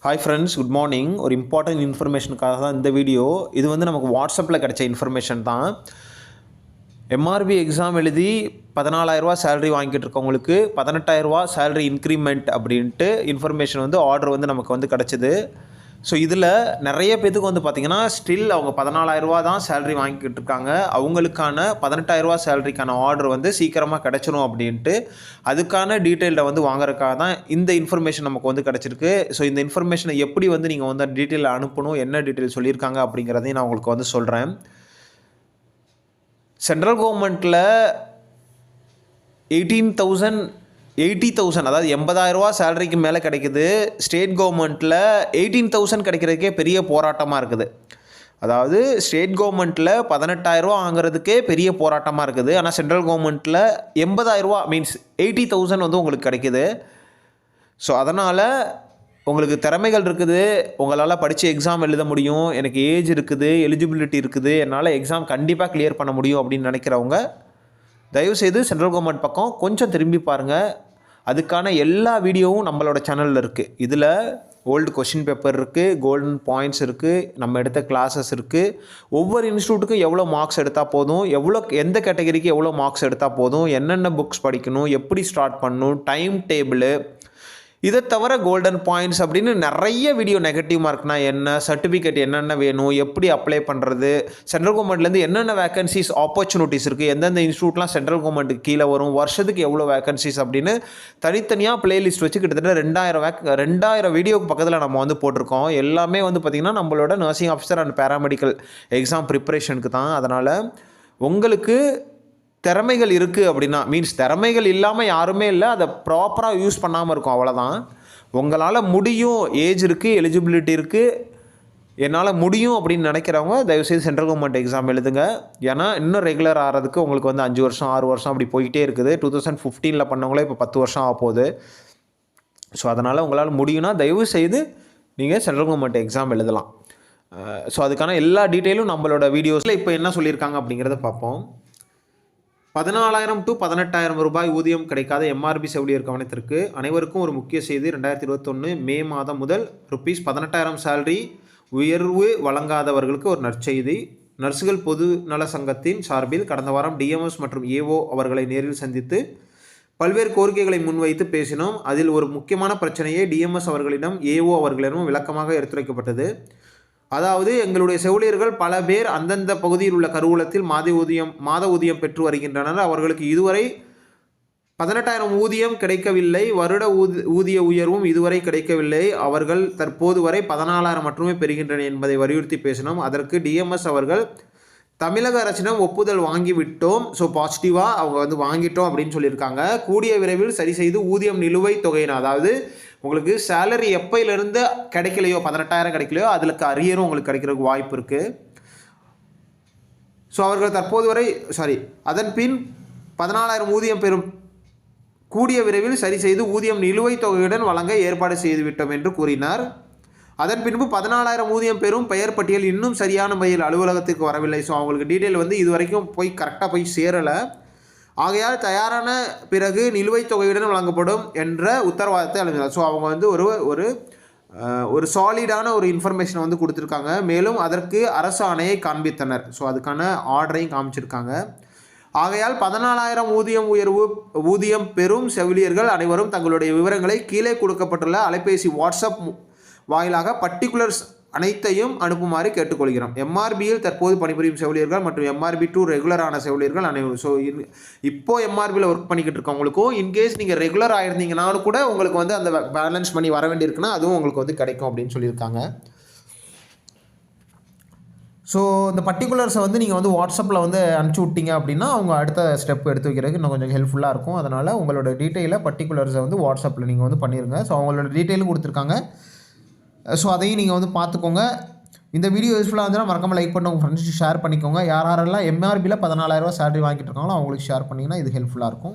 Hi friends, good morning. ஒரு important இன்ஃபர்மேஷனுக்காக தான் இந்த வீடியோ. இது வந்து நமக்கு வாட்ஸ்அப்பில் கிடைச்ச இன்ஃபர்மேஷன் தான். எம்ஆர்பி எக்ஸாம் எழுதி 14,000 சேலரி வாங்கிட்டு இருக்கவங்களுக்கு 18,000 சேலரி இன்க்ரிமெண்ட் அப்படின்ட்டு இன்ஃபர்மேஷன் வந்து ஆர்டர் வந்து நமக்கு வந்து கிடச்சிது. ஸோ இதில் நிறைய பேத்துக்கு வந்து பார்த்திங்கன்னா ஸ்டில் அவங்க 14,000 தான் சேலரி வாங்கிக்கிட்டு இருக்காங்க. அவங்களுக்கான 18,000 சேலரிக்கான ஆர்டர் வந்து சீக்கிரமாக கிடச்சிரும் அப்படின்ட்டு அதுக்கான டீட்டெயிலில் வந்து வாங்குறதுக்காக தான் இந்த இன்ஃபர்மேஷன் நமக்கு வந்து கிடச்சிருக்கு. ஸோ இந்த இன்ஃபர்மேஷனை எப்படி வந்து நீங்கள் வந்து டீட்டெயில் அனுப்பணும், என்ன டீட்டெயில் சொல்லியிருக்காங்க அப்படிங்கிறதையும் நான் உங்களுக்கு வந்து சொல்கிறேன். சென்ட்ரல் கவர்மெண்ட்டில் 80,000 அதாவது 80,000 சேலரிக்கு மேலே கிடைக்குது. ஸ்டேட் கவர்மெண்ட்டில் 18,000 கிடைக்கிறதுக்கே பெரிய போராட்டமாக இருக்குது. அதாவது ஸ்டேட் கவர்மெண்ட்டில் 18,000 வாங்குறதுக்கே பெரிய போராட்டமாக இருக்குது. ஆனால் சென்ட்ரல் கவர்மெண்ட்டில் 80,000 மீன்ஸ் 80,000 வந்து உங்களுக்கு கிடைக்குது. ஸோ அதனால் உங்களுக்கு திறமைகள் இருக்குது, உங்களால் படித்து எக்ஸாம் எழுத முடியும், எனக்கு ஏஜ் இருக்குது, எலிஜிபிலிட்டி இருக்குது, என்னால் எக்ஸாம் கண்டிப்பாக கிளியர் பண்ண முடியும் அப்படின்னு நினைக்கிறவங்க தயவுசெய்து சென்ட்ரல் கவர்மெண்ட் பக்கம் கொஞ்சம் திரும்பி பாருங்கள். அதுக்கான எல்லா வீடியோவும் நம்மளோட சேனலில் இருக்குது. இதில் ஓல்டு கொஷின் பேப்பர் இருக்குது, கோல்டன் பாயிண்ட்ஸ் இருக்குது, நம்ம எடுத்த கிளாஸஸ் இருக்குது. ஒவ்வொரு இன்ஸ்டியூட்டுக்கும் எவ்வளோ மார்க்ஸ் எடுத்தால் போதும், எந்த கேட்டகரிக்கு எவ்வளோ மார்க்ஸ் எடுத்தால் போதும், என்னென்ன புக்ஸ் படிக்கணும், எப்படி ஸ்டார்ட் பண்ணணும், டைம் டேபிள், இதை தவிர கோல்டன் பாயிண்ட்ஸ் அப்படின்னு நிறைய வீடியோ. நெகட்டிவ் மார்க்னா என்ன, சர்டிஃபிகேட் என்னென்ன வேணும், எப்படி அப்ளை பண்ணுறது, சென்ட்ரல் கவர்மெண்ட்லேருந்து என்னென்ன வேகன்சிஸ் ஆப்பர்ச்சுனிட்டிஸ் இருக்குது, எந்தெந்த இன்ஸ்டியூட்லாம் சென்ட்ரல் கவர்மெண்ட்டுக்கு கீழே வரும், வருஷத்துக்கு எவ்வளோ வேகன்சிஸ் அப்படின்னு தனித்தனியாக பிளேலிஸ்ட் வச்சு கிட்டத்தட்ட 2,000 வீடியோக்கு பக்கத்தில் நம்ம வந்து போட்டிருக்கோம். எல்லாமே வந்து பார்த்திங்கன்னா நம்மளோட nursing officer and paramedical exam ப்ரிப்பரேஷனுக்கு தான். அதனால் உங்களுக்கு திறமைகள் இருக்குது அப்படின்னா, மீன்ஸ் திறமைகள் இல்லாமல் யாருமே இல்லை, அதை ப்ராப்பராக யூஸ் பண்ணாமல் இருக்கும், அவ்வளோதான். உங்களால் முடியும், ஏஜ் இருக்குது, எலிஜிபிலிட்டி இருக்குது, என்னால் முடியும் அப்படின்னு நினைக்கிறவங்க தயவுசெய்து சென்ட்ரல் கவர்மெண்ட் எக்ஸாம் எழுதுங்க. ஏன்னா இன்னும் ரெகுலர் ஆகிறதுக்கு உங்களுக்கு வந்து 5 வருஷம் 6 வருஷம் அப்படி போயிட்டே இருக்குது. 2015 பண்ணவங்களே இப்போ 10 வருஷம் ஆக போகுது. ஸோ அதனால் உங்களால் முடியும்னா தயவுசெய்து நீங்கள் சென்ட்ரல் கவர்மெண்ட் எக்ஸாம் எழுதலாம். ஸோ அதுக்கான எல்லா டீட்டெயிலும் நம்மளோட வீடியோஸில் இப்போ என்ன சொல்லியிருக்காங்க அப்படிங்கிறத பார்ப்போம். 14,000 to 18,000 ரூபாய் ஊதியம் கிடைக்காத எம்ஆர்பி செவிலியர் கவனத்திற்கு. அனைவருக்கும் ஒரு முக்கிய செய்தி. 2021 மே மாதம் முதல் ₹18,000 சேலரி உயர்வு வழங்காதவர்களுக்கு ஒரு நற்செய்தி. நர்சுகள் பொது நல சங்கத்தின் சார்பில் கடந்த வாரம் டிஎம்எஸ் மற்றும் ஏஓ அவர்களை நேரில் சந்தித்து பல்வேறு கோரிக்கைகளை முன்வைத்து பேசினோம். அதில் ஒரு முக்கியமான பிரச்சனையை டிஎம்எஸ் அவர்களிடம் ஏஓ அவர்களிடம் விளக்கமாக எடுத்துரைக்கப்பட்டது. அதாவது எங்களுடைய செவிலியர்கள் பல பேர் அந்தந்த பகுதியில் உள்ள கருவூலத்தில் மாத ஊதியம் பெற்று வருகின்றனர். அவர்களுக்கு இதுவரை 18,000 ஊதியம் கிடைக்கவில்லை. வருட ஊதிய உயர்வும் இதுவரை கிடைக்கவில்லை. அவர்கள் தற்போது வரை 14,000 மட்டுமே பெறுகின்றனர் என்பதை வலியுறுத்தி பேசினோம். அதற்கு டிஎம்எஸ் அவர்கள் தமிழக அரசிடம் ஒப்புதல் வாங்கிவிட்டோம், ஸோ பாசிட்டிவாக அவங்க வந்து வாங்கிட்டோம் அப்படின்னு சொல்லியிருக்காங்க. கூடிய விரைவில் சரி செய்து ஊதியம் நிலுவைத் தொகையின, அதாவது உங்களுக்கு சேலரி எப்போயிலிருந்து கிடைக்கலையோ, 18,000 கிடைக்கலையோ, அதுக்கு அரியரும் உங்களுக்கு கிடைக்கிறதுக்கு வாய்ப்பு இருக்குது. ஸோ அவர்கள் தற்போது வரை அதன் பின் 14,000 ஊதியம் பெறும் கூடிய விரைவில் சரி செய்து ஊதியம் நிலுவைத் தொகையுடன் வழங்க ஏற்பாடு செய்துவிட்டோம் என்று கூறினார். அதன் பின்பு 14,000 ஊதியம் பெறும் பெயர் பட்டியல் இன்னும் சரியான முறையில் அலுவலகத்திற்கு வரவில்லை. ஸோ அவங்களுக்கு டீட்டெயில் வந்து இது வரைக்கும் கரெக்டாக போய் சேரலை. ஆகையால் தயாரான பிறகு நிலுவைத் தொகையுடன் வழங்கப்படும் என்ற உத்தரவாதத்தை அளித்தார். ஸோ அவங்க வந்து ஒரு சாலிடான ஒரு இன்ஃபர்மேஷனை வந்து கொடுத்துருக்காங்க. மேலும் அதற்கு அரசு ஆணையை காண்பித்தனர். ஸோ அதுக்கான ஆர்டரையும் காமிச்சிருக்காங்க. ஆகையால் 14,000 ஊதியம் பெறும் செவிலியர்கள் அனைவரும் தங்களுடைய விவரங்களை கீழே கொடுக்கப்பட்டுள்ள அலைபேசி வாட்ஸ்அப் வாயிலாக பர்டிகுலர்ஸ் அனைத்தையும் அனுப்புமாறு கேட்டுக்கொள்கிறோம். எம்ஆர்பியில் தற்போது பணிபுரியும் செவிலியர்கள் மற்றும் எம்ஆர்பி 2 ரெகுலரான செவிலியர்கள் அனைவரும். ஸோ இப்போது எம்ஆர்பியில் ஒர்க் பண்ணிக்கிட்டு இருக்கவங்களுக்கும் இன்கேஸ் நீங்கள் ரெகுலர் ஆகிருந்தீங்கனாலும் கூட உங்களுக்கு வந்து அந்த பேலன்ஸ் பண்ணி வர வேண்டியிருக்குன்னா அதுவும் உங்களுக்கு வந்து கிடைக்கும் அப்படின்னு சொல்லியிருக்காங்க. ஸோ இந்த பர்டிகுலர்ஸை வந்து நீங்கள் வந்து வாட்ஸ்அப்பில் வந்து அனுப்பிச்சி விட்டீங்க அப்படின்னா அவங்க அடுத்த ஸ்டெப் எடுத்து வைக்கிறதுக்கு இன்னும் கொஞ்சம் ஹெல்ப்ஃபுல்லாக இருக்கும். அதனால் உங்களோட டீட்டெயிலை பர்டிகுலர்ஸை வந்து வாட்ஸ்அப்பில் நீங்கள் வந்து பண்ணிடுங்க. ஸோ அவங்களோட டீட்டெயிலும் கொடுத்துருக்காங்க. ஸோ அதையும் நீங்கள் வந்து பார்த்துக்கோங்க. இந்த வீடியோ யூஸ்ஃபுல்லாக இருந்துச்சுன்னா மறக்காமல் லைக் பண்ணி உங்கள் ஃப்ரெண்ட்ஸுக்கு ஷேர் பண்ணிக்கோங்க. யாரெல்லாம் எம்ஆர்பியில் 14,000 சேலரி வாங்கிட்டு இருக்காங்களோ அவங்களுக்கு ஷேர் பண்ணிங்கன்னா இது ஹெல்ப்ஃபுல்லாக இருக்கும்.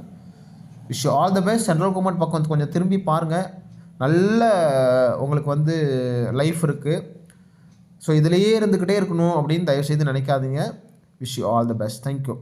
Wish all the best. Central government பக்கம் வந்து கொஞ்சம் திரும்பி பாருங்கள். நல்ல உங்களுக்கு வந்து லைஃப் இருக்குது. ஸோ இதிலேயே இருந்துக்கிட்டே இருக்கணும் அப்படின்னு தயவுசெய்து நினைக்காதீங்க. Wish all the best. Thank you.